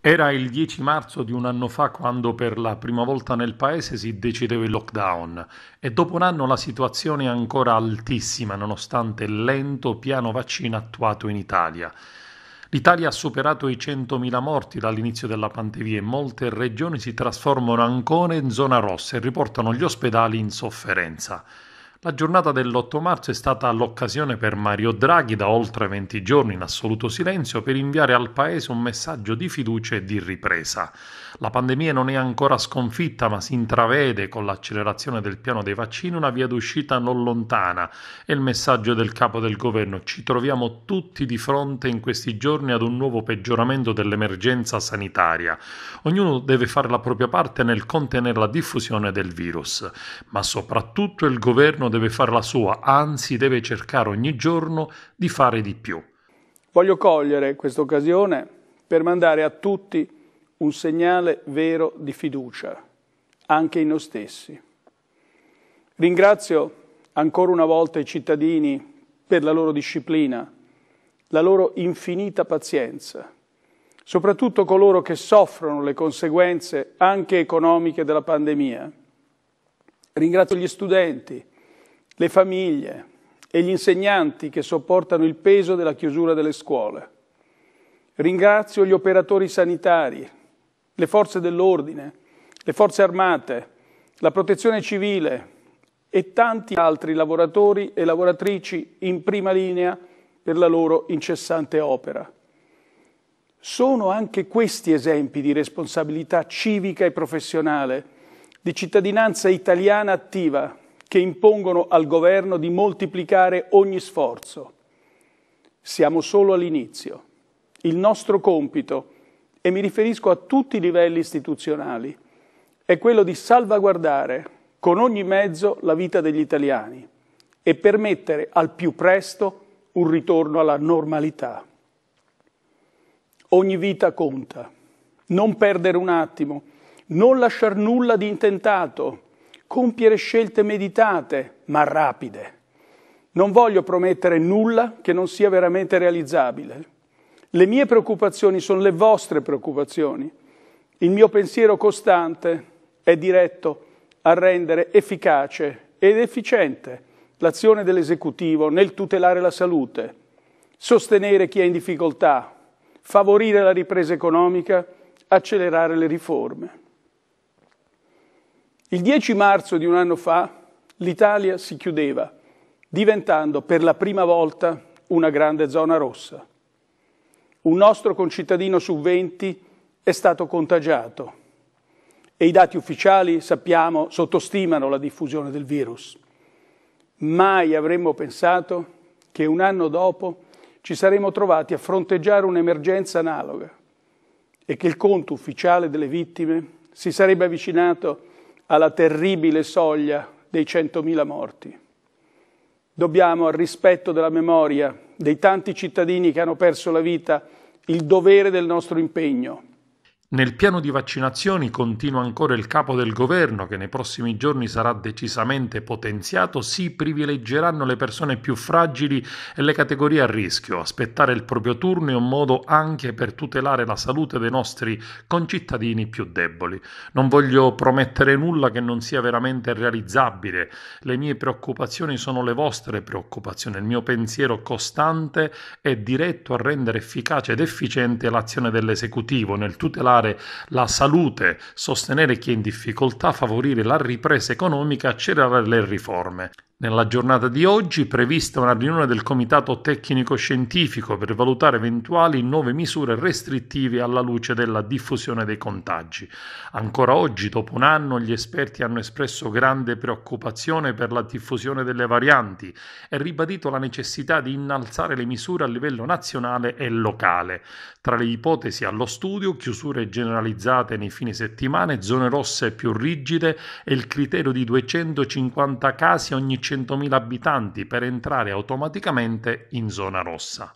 Era il 10 marzo di un anno fa quando per la prima volta nel paese si decideva il lockdown e dopo un anno la situazione è ancora altissima nonostante il lento piano vaccino attuato in Italia. L'Italia ha superato i 100.000 morti dall'inizio della pandemia e molte regioni si trasformano ancora in zona rossa e riportano gli ospedali in sofferenza. La giornata dell'8 marzo è stata l'occasione per Mario Draghi, da oltre 20 giorni in assoluto silenzio, per inviare al Paese un messaggio di fiducia e di ripresa. La pandemia non è ancora sconfitta, ma si intravede con l'accelerazione del piano dei vaccini una via d'uscita non lontana. È il messaggio del capo del governo. Ci troviamo tutti di fronte in questi giorni ad un nuovo peggioramento dell'emergenza sanitaria. Ognuno deve fare la propria parte nel contenere la diffusione del virus, ma soprattutto il governo deve fare la sua, anzi deve cercare ogni giorno di fare di più. Voglio cogliere questa occasione per mandare a tutti un segnale vero di fiducia, anche in noi stessi. Ringrazio ancora una volta i cittadini per la loro disciplina, la loro infinita pazienza, soprattutto coloro che soffrono le conseguenze anche economiche della pandemia. Ringrazio gli studenti, le famiglie e gli insegnanti che sopportano il peso della chiusura delle scuole. Ringrazio gli operatori sanitari, le forze dell'ordine, le forze armate, la protezione civile e tanti altri lavoratori e lavoratrici in prima linea per la loro incessante opera. Sono anche questi esempi di responsabilità civica e professionale, di cittadinanza italiana attiva, che impongono al governo di moltiplicare ogni sforzo. Siamo solo all'inizio. Il nostro compito, e mi riferisco a tutti i livelli istituzionali, è quello di salvaguardare con ogni mezzo la vita degli italiani e permettere al più presto un ritorno alla normalità. Ogni vita conta. Non perdere un attimo, non lasciar nulla di intentato, compiere scelte meditate, ma rapide. Non voglio promettere nulla che non sia veramente realizzabile. Le mie preoccupazioni sono le vostre preoccupazioni. Il mio pensiero costante è diretto a rendere efficace ed efficiente l'azione dell'esecutivo nel tutelare la salute, sostenere chi è in difficoltà, favorire la ripresa economica, accelerare le riforme. Il 10 marzo di un anno fa l'Italia si chiudeva, diventando per la prima volta una grande zona rossa. Un nostro concittadino su 20 è stato contagiato e i dati ufficiali, sappiamo, sottostimano la diffusione del virus. Mai avremmo pensato che un anno dopo ci saremmo trovati a fronteggiare un'emergenza analoga e che il conto ufficiale delle vittime si sarebbe avvicinato alla terribile soglia dei 100.000 morti. Dobbiamo al rispetto della memoria dei tanti cittadini che hanno perso la vita il dovere del nostro impegno. Nel piano di vaccinazioni continua ancora il capo del governo che nei prossimi giorni sarà decisamente potenziato. Si privilegeranno le persone più fragili e le categorie a rischio. Aspettare il proprio turno è un modo anche per tutelare la salute dei nostri concittadini più deboli. Non voglio promettere nulla che non sia veramente realizzabile. Le mie preoccupazioni sono le vostre preoccupazioni. Il mio pensiero costante è diretto a rendere efficace ed efficiente l'azione dell'esecutivo nel tutelare la salute, sostenere chi è in difficoltà, favorire la ripresa economica, accelerare le riforme. Nella giornata di oggi è prevista una riunione del Comitato Tecnico-Scientifico per valutare eventuali nuove misure restrittive alla luce della diffusione dei contagi. Ancora oggi, dopo un anno, gli esperti hanno espresso grande preoccupazione per la diffusione delle varianti e ribadito la necessità di innalzare le misure a livello nazionale e locale. Tra le ipotesi allo studio, chiusure generalizzate nei fine settimana, zone rosse più rigide e il criterio di 250 casi ogni 100.000 abitanti per entrare automaticamente in zona rossa.